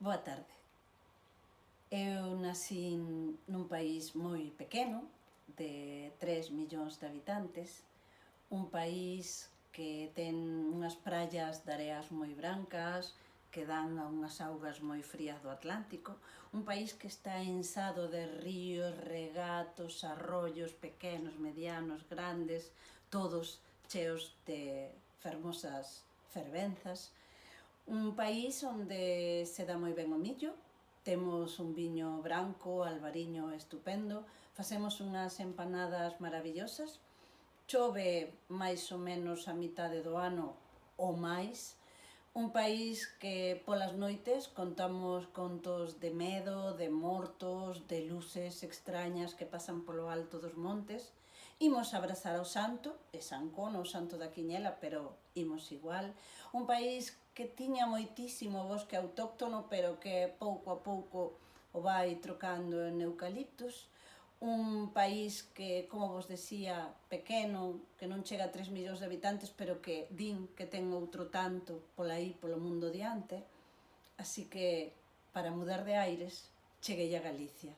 Boa tarde. Eu nací nun país moi pequeno, de 3 millóns de habitantes, un país que ten unhas praias de areas moi brancas, que dan a unhas augas moi frías do Atlántico, un país que está ensado de ríos, regatos, arroios pequenos, medianos, grandes, todos cheos de fermosas fervenzas. Un país onde se dá moi ben o millo, temos un viño branco, albariño estupendo, facemos unhas empanadas maravillosas, chove máis ou menos a mitade do ano ou máis, un país que polas noites contamos contos de medo, de mortos, de luces extrañas que pasan polo alto dos montes. Imos abrazar ao santo, é San Cono, o santo da Quiñela, pero imos igual. Un país que tiña moitísimo bosque autóctono, pero que pouco a pouco o vai trocando en eucaliptus. Un país que, como vos decía, pequeno, que non chega a 3 millóns de habitantes, pero que din que ten outro tanto aí polo mundo diante. Así que, para mudar de aires, cheguei a Galicia.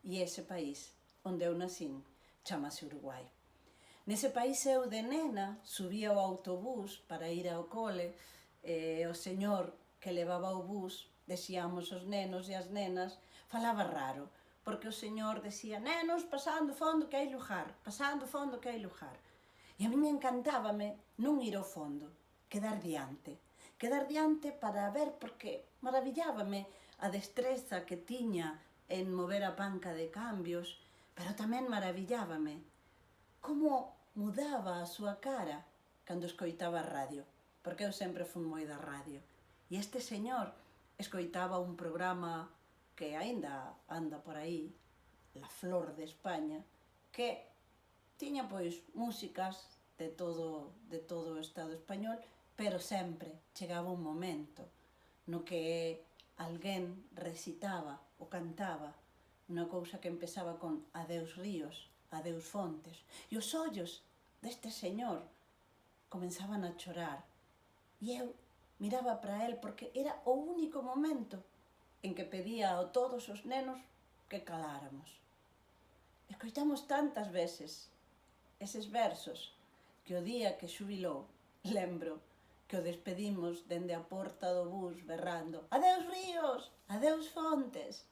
E ese país onde eu nacín chamase Uruguai. Nese país eu de nena subía ao autobús para ir ao cole, o señor que levaba o bus, decíamos os nenos e as nenas, falaba raro, porque o señor decía: nenos, pasando fondo que hai lugar, pasando fondo que hai lugar. E a min encantábame non ir ao fondo, quedar diante para ver, porque maravillábame a destreza que tiña en mover a panca de cambios, pero tamén maravillábame como mudaba a súa cara cando escoitaba a radio, porque eu sempre fui moi da radio. E este señor escoitaba un programa que aínda anda por aí, La Flor de España, que tiña pois músicas de todo o Estado español, pero sempre chegaba un momento no que alguén recitaba ou cantaba unha cousa que empezaba con adeus ríos, adeus fontes, e os ollos deste señor comenzaban a chorar, e eu miraba para el porque era o único momento en que pedía a todos os nenos que caláramos. Escoitamos tantas veces eses versos que o día que xubilou, lembro que o despedimos dende a porta do bus berrando: adeus ríos, adeus fontes.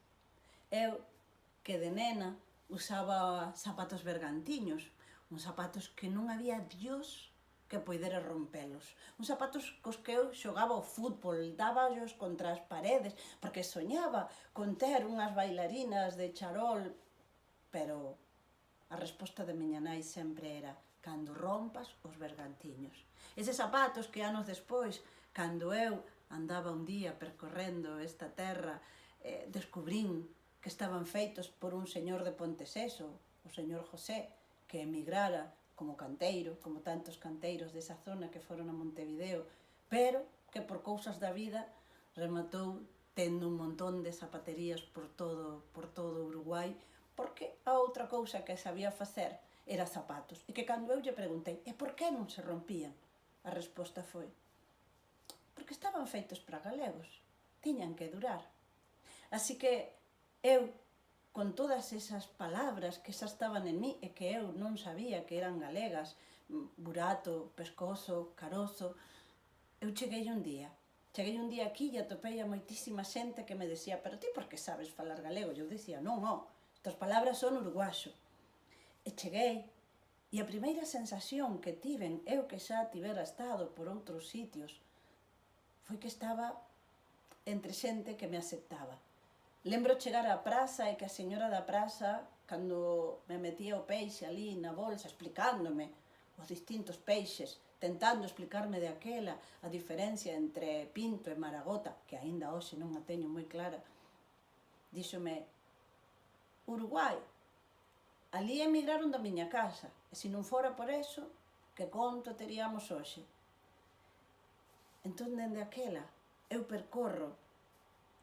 Eu, que de nena usaba zapatos bergantiños, uns zapatos que non había Dios que poidera rompelos, uns zapatos cos que eu xogaba o fútbol, dábalos contra as paredes, porque soñaba con ter unhas bailarinas de charol, pero a resposta de miña nai sempre era: cando rompas os bergantiños. Eses zapatos que anos despois, cando eu andaba un día percorrendo esta terra, descubrín que estaban feitos por un señor de Ponteceso, o señor José, que emigrara como canteiro, como tantos canteiros desa zona que foron a Montevideo, pero que por cousas da vida rematou tendo un montón de zapaterías por todo Uruguai, porque a outra cousa que sabía facer era zapatos. E que cando eu lle preguntei: e por que non se rompían? A resposta foi: porque estaban feitos para galegos, tiñan que durar. Así que eu, con todas esas palabras que xa estaban en mí e que eu non sabía que eran galegas, burato, pescozo, carozo, eu cheguei un día aquí e atopei a moitísima xente que me decía: pero ti por que sabes falar galego? E eu decía: non, estas palabras son uruguaxo. E cheguei, e a primeira sensación que tiven, eu que xa tivera estado por outros sitios, foi que estaba entre xente que me aceptaba. Lembro chegar á praza e que a señora da praza, cando me metía o peixe ali na bolsa, explicándome os distintos peixes, tentando explicarme de aquela a diferencia entre pinto e maragota, que aínda hoxe non a teño moi clara, díxome: Uruguai, alí emigraron da miña casa, e se non fora por eso, que conto teríamos hoxe? Entón, dende aquela, eu percorro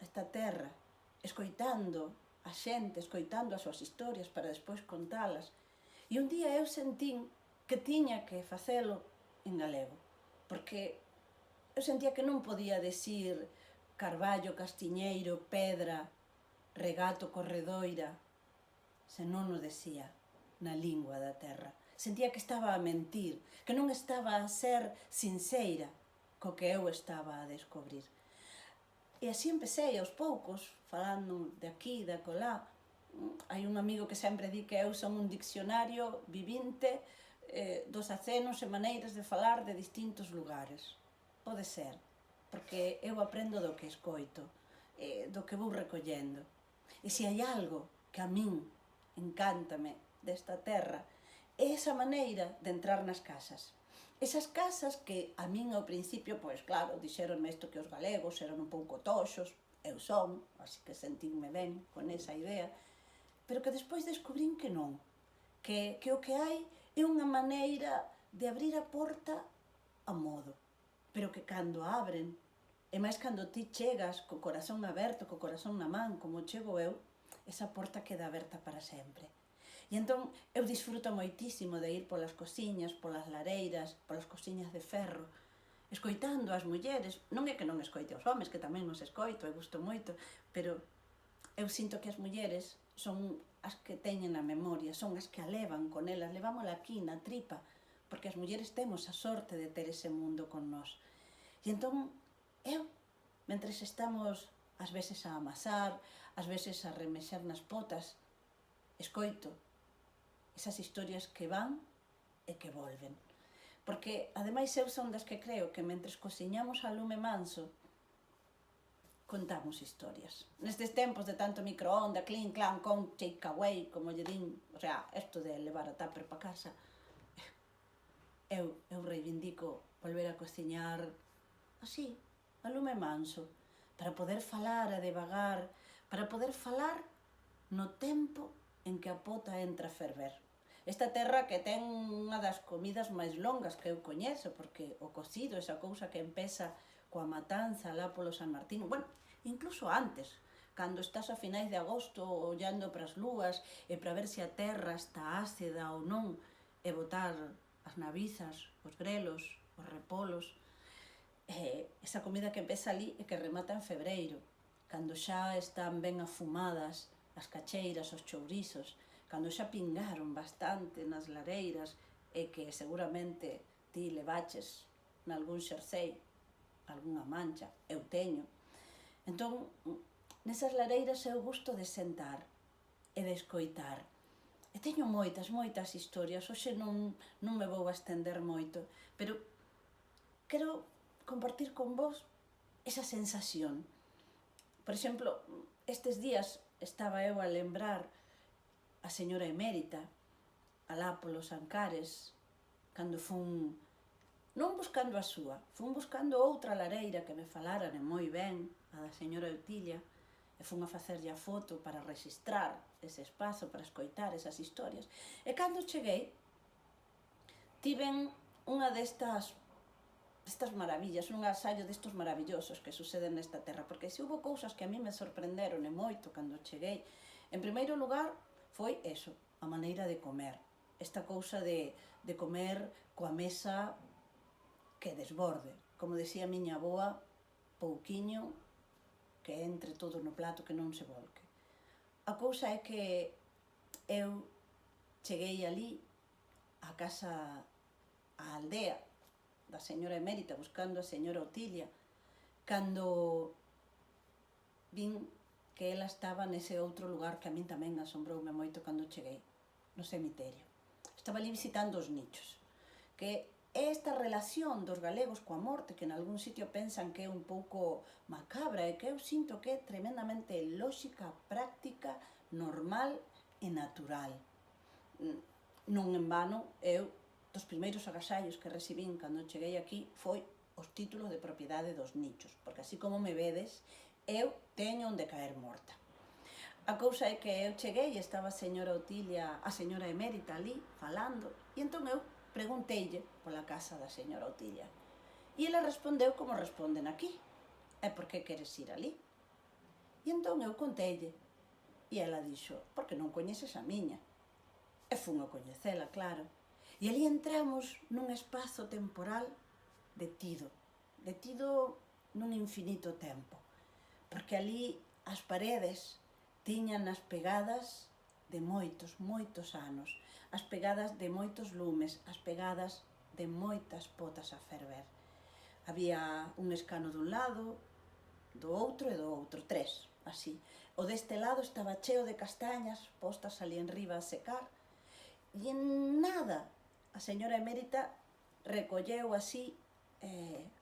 esta terra, escoitando a xente, escoitando as súas historias para despois contalas. E un día eu sentín que tiña que facelo en galego, porque eu sentía que non podía decir carballo, castiñeiro, pedra, regato, corredoira, se non o decía na lingua da terra. Sentía que estaba a mentir, que non estaba a ser sinceira co que eu estaba a descobrir. E así empecé aos poucos, falando de aquí, de acolá. Hai un amigo que sempre di que eu son un diccionario vivinte dos acenos e maneiras de falar de distintos lugares. Pode ser, porque eu aprendo do que escoito, do que vou recollendo. E se hai algo que a min encántame desta terra, é esa maneira de entrar nas casas. Esas casas que a min ao principio, pois claro, dixeronme isto que os galegos eran un pouco toxos, eu son, así que sentinme ben con esa idea, pero que despois descubrín que non, que o que hai é unha maneira de abrir a porta a modo, pero que cando abren, e máis cando ti chegas co corazón aberto, co corazón na man, como chego eu, esa porta queda aberta para sempre. E entón eu disfruto moitísimo de ir polas cociñas, polas lareiras, polas cociñas de ferro, escoitando as mulleres. Non é que non escoite aos homes, que tamén nos escoito e gusto moito, pero eu sinto que as mulleres son as que teñen a memoria, son as que a levan con elas, levámola aquí na tripa, porque as mulleres temos a sorte de ter ese mundo con nós. E entón eu, mentres estamos ás veces a amasar, ás veces a remexer nas potas, escoito esas historias que van e que volven. Porque, ademais, eu son das que creo que mentres cociñamos a lume manso, contamos historias. Nestes tempos de tanto microonda, clean, clan, con, take away, como lle din, o sea, esto de levar a tupper pa casa, eu reivindico volver a cociñar así, a lume manso, para poder falar a devagar, para poder falar no tempo en que a pota entra a ferver. Esta terra que ten unha das comidas máis longas que eu coñezo, porque o cocido, esa cousa que empeza coa matanza lá polo San Martín, bueno, incluso antes, cando estás a finais de agosto ollando para as lúas e para ver se a terra está ácida ou non, e botar as navizas, os grelos, os repolos, esa comida que empeza ali e que remata en febreiro, cando xa están ben afumadas as cacheiras, os chourizos, cando xa pingaron bastante nas lareiras e que seguramente ti levaches nalgún xersei, algunha mancha, eu teño. Entón, nesas lareiras eu gusto de sentar e de escoitar. E teño moitas historias, hoxe non me vou a estender moito, pero quero compartir con vos esa sensación. Por exemplo, estes días estaba eu a lembrar a señora emérita, alá polos Ancares, cando fun, non buscando a súa, fun buscando outra lareira que me falaran moi ben, a da señora Eutilia, e fun a facerlle a foto para registrar ese espazo, para escoitar esas historias. E cando cheguei, tiven unha destas maravillas, un asallo destos maravillosos que suceden nesta terra, porque se hubo cousas que a mí me sorprenderon e moito cando cheguei, en primeiro lugar, foi eso, a maneira de comer. Esta cousa de comer coa mesa que desborde. Como decía a miña avoa, pouquiño que entre todo no plato, que non se volque. A cousa é que eu cheguei ali á casa, á aldea da señora emérita, buscando a señora Otilia, cando vin que ela estaba nese outro lugar que a min tamén asombroume moito cando cheguei, no cemiterio. Estaba ali visitando os nichos, que é esta relación dos galegos coa morte, que en algún sitio pensan que é un pouco macabra, e que eu sinto que é tremendamente lóxica, práctica, normal e natural. Non en vano, eu, dos primeiros agasallos que recibín cando cheguei aquí, foi os títulos de propiedade dos nichos, porque así como me vedes, eu teño onde caer morta. A cousa é que eu cheguei e estaba a señora Otilia, a señora emérita ali, falando, e entón eu pregunteille pola casa da señora Otilia. E ela respondeu como responden aquí. E por que queres ir ali? E entón eu conteille. E ela dixo, porque non coñeces a miña. E fun a coñecela, claro. E ali entramos nun espazo temporal detido nun infinito tempo. porque ali as paredes tiñan as pegadas de moitos, moitos anos, as pegadas de moitos lumes, as pegadas de moitas potas a ferver. Había un escano dun lado, do outro e do outro, tres, así. O deste lado estaba cheo de castañas postas ali enriba a secar, e en nada a señora emérita recolleu así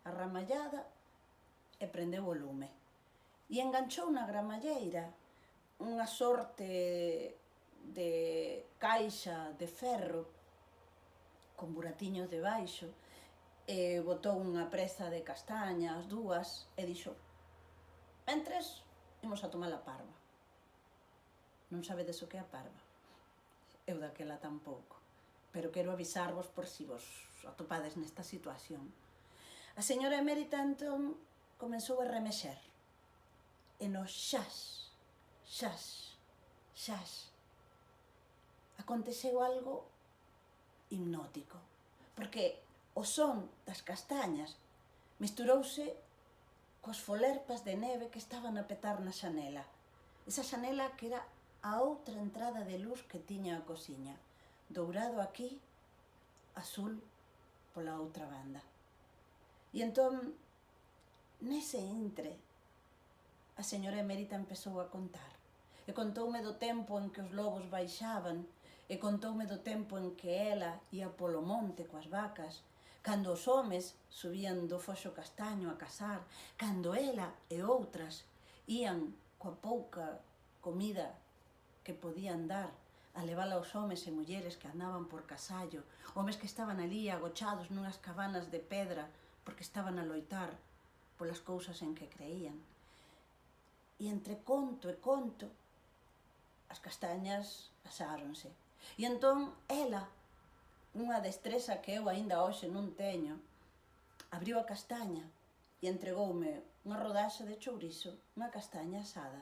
a ramallada e prendeu o lume. E enganchou na gramalleira unha sorte de caixa de ferro con buratiños debaixo e botou unha presa de castañas, dúas, e dixo: mentres, imos a tomar a parva. Non sabedes o que é a parva? Eu daquela tampouco, pero quero avisarvos por si vos atopades nesta situación. A señora emérita entón comenzou a remexer e no xas, xas, xas aconteceu algo hipnótico, porque o son das castañas misturouse coas folerpas de neve que estaban a petar na xanela. Esa xanela que era a outra entrada de luz que tiña a cociña, dourado aquí, azul pola outra banda. E entón, nese intre, a señora emérita empezou a contar. E contoume do tempo en que os lobos baixaban, e contoume do tempo en que ela ia polo monte coas vacas, cando os homes subían do foxo castaño a cazar, cando ela e outras ían coa pouca comida que podían dar a levala aos homes e mulleres que andaban por casallo, homes que estaban ali agochados nunhas cabanas de pedra porque estaban a loitar polas cousas en que creían. E entre conto e conto, as castañas asáronse. E entón, ela, unha destreza que eu aínda hoxe non teño, abriu a castaña e entregoume unha rodaxa de chourizo, unha castaña asada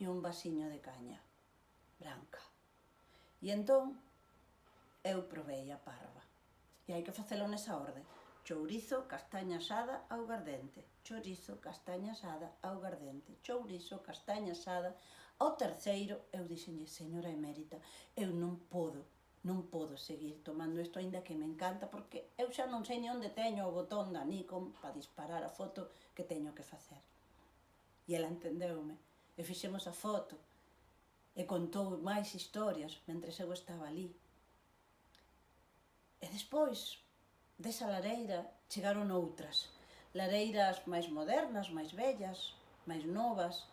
e un vasiño de caña branca. E entón, eu provei a parva. E hai que facelo nesa orde: chourizo, castaña asada, augardente. Chourizo, castaña asada, augardente. Chourizo, castaña asada. Ao terceiro, eu dixenlle: señora emérita, eu non podo seguir tomando isto, aínda que me encanta, porque eu xa non sei ni onde teño o botón da Nikon para disparar a foto que teño que facer. E ela entendeume, e fixemos a foto, e contou máis historias mentres eu estaba ali. E despois desa lareira chegaron outras, lareiras máis modernas, máis vellas, máis novas,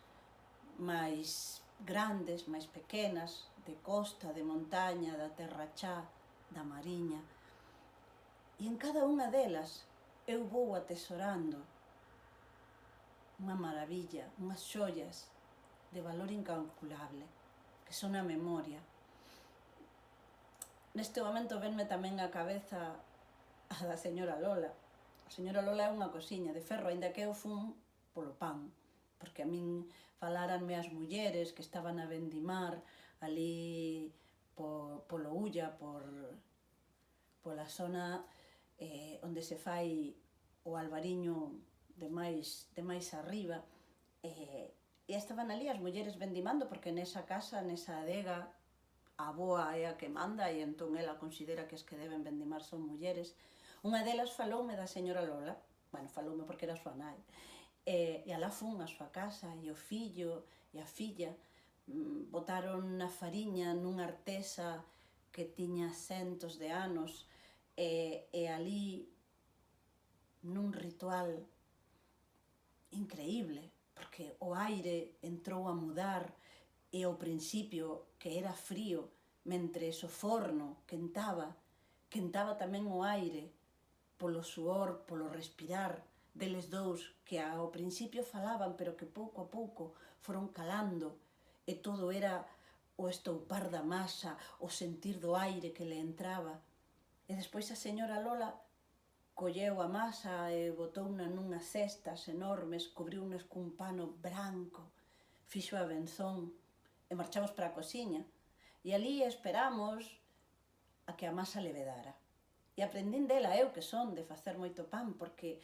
máis grandes, máis pequenas, de costa, de montaña, da terra chá, da mariña. E en cada unha delas eu vou atesorando unha maravilla, unhas xollas de valor incalculable, que son a memoria. Neste momento venme tamén á cabeza a da señora Lola. A señora Lola é unha cosiña de ferro, aínda que eu fun polo pan, porque a min falaranme as mulleres que estaban a vendimar ali polo Ulla, pola zona onde se fai o albariño de máis arriba, e estaban ali as mulleres vendimando, porque nesa casa, nesa adega, a avoa é a que manda e entón ela considera que as que deben vendimar son mulleres. Unha delas faloume da señora Lola, faloume porque era a súa nai, e alá fun a súa casa, e o fillo e a filla botaron na fariña nunha artesa que tiña centos de anos, e ali nun ritual increíble, porque o aire entrou a mudar e ao principio que era frío, mentres o forno quentaba tamén o aire polo suor, polo respirar deles dous que ao principio falaban pero que pouco a pouco foron calando, e todo era o estoupar da masa, o sentir do aire que le entraba. E despois a señora Lola colleu a masa e botouna nunhas cestas enormes, cubriunas cun pano branco, fixo a benzón e marchamos para a cociña. E ali esperamos a que a masa levedara. E aprendín dela eu, que son de facer moito pan, porque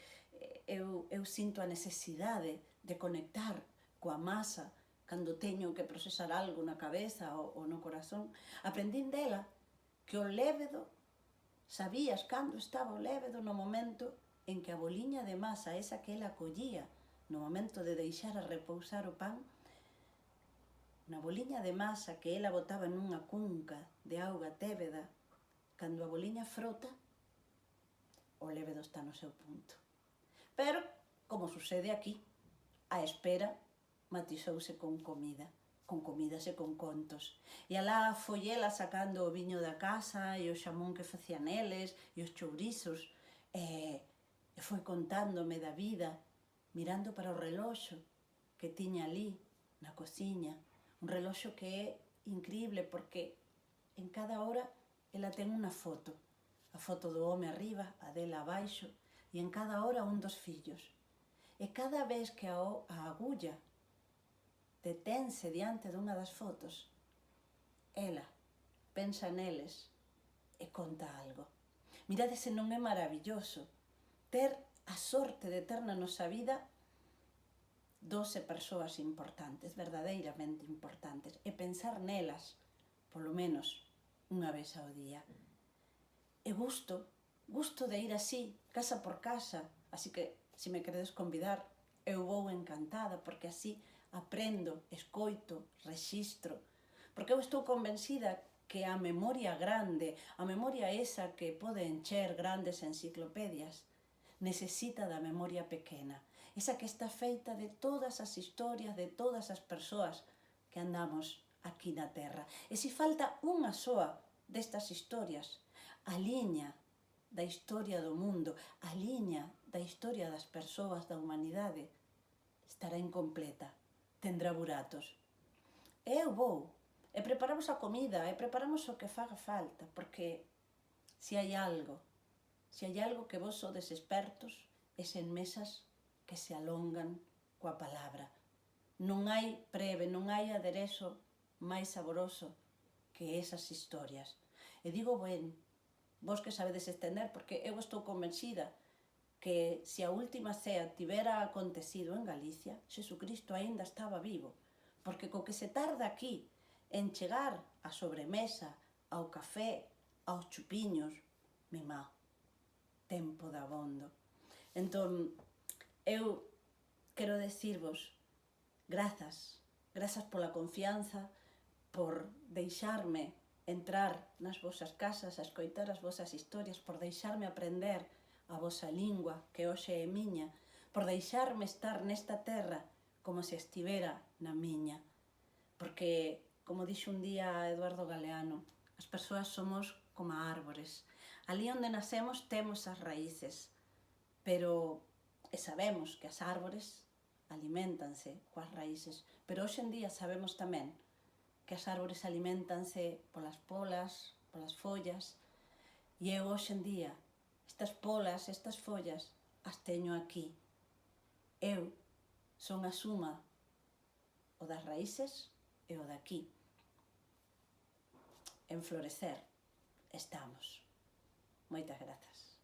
eu sinto a necesidade de conectar coa masa cando teño que procesar algo na cabeza ou no corazón. Aprendín dela que o lévedo, sabías cando estaba o lévedo no momento en que a boliña de masa, esa que ela collía no momento de deixar a repousar o pan, na boliña de masa que ela botaba nunha cunca de auga téveda, cando a boliña frota, o lévedo está no seu punto. Pero, como sucede aquí, a espera matizouse con comidas e con contos. E alá foi ela sacando o viño da casa e o xamón que facía neles e os chourizos, e foi contándome da vida, mirando para o reloxo que tiña ali na cociña, un reloxo que é increíble porque en cada hora ela ten unha foto, a foto do home arriba, a dela abaixo, e en cada hora un dos fillos. E cada vez que a agulla detense diante dunha das fotos, ela pensa neles e conta algo. Mirade se non é maravilloso ter a sorte de ter na nosa vida 12 persoas importantes, verdadeiramente importantes, e pensar nelas, polo menos, unha vez ao día. E gusto de ir así, casa por casa, así que, se me queredes convidar, eu vou encantada, porque así aprendo, escoito, rexistro, porque eu estou convencida que a memoria grande, a memoria esa que pode encher grandes enciclopedias, necesita da memoria pequena, esa que está feita de todas as historias, de todas as persoas que andamos aquí na Terra. E se falta unha soa destas historias, a liña da historia do mundo, a liña da historia das persoas da humanidade, estará incompleta, tendrá buratos. E eu vou, e preparamos a comida, e preparamos o que faga falta, porque se hai algo que vos sodes expertos, é sen mesas que se alongan coa palabra. Non hai preve, non hai aderezo máis saboroso que esas historias. E digo ben, vos que sabedes estender, porque eu estou convencida que se a última cea tivera acontecido en Galicia, Xesucristo aínda estaba vivo, porque co que se tarda aquí en chegar á sobremesa, ao café, aos chupiños, mimá, tempo dabondo. Entón, eu quero decirvos grazas pola confianza, por deixarme entrar nas vosas casas, a escoitar as vosas historias, por deixarme aprender a vosa lingua, que hoxe é miña, por deixarme estar nesta terra como se estivera na miña. Porque, como dixo un día Eduardo Galeano, as persoas somos como árbores. Ali onde nacemos temos as raíces, pero sabemos que as árbores aliméntanse coas raíces, pero hoxe en día sabemos tamén que as árbores aliméntanse polas polas, polas follas, e eu hoxe en día estas polas, estas follas, as teño aquí. Eu son a suma o das raíces e o daqui. En florecer estamos. Moitas grazas.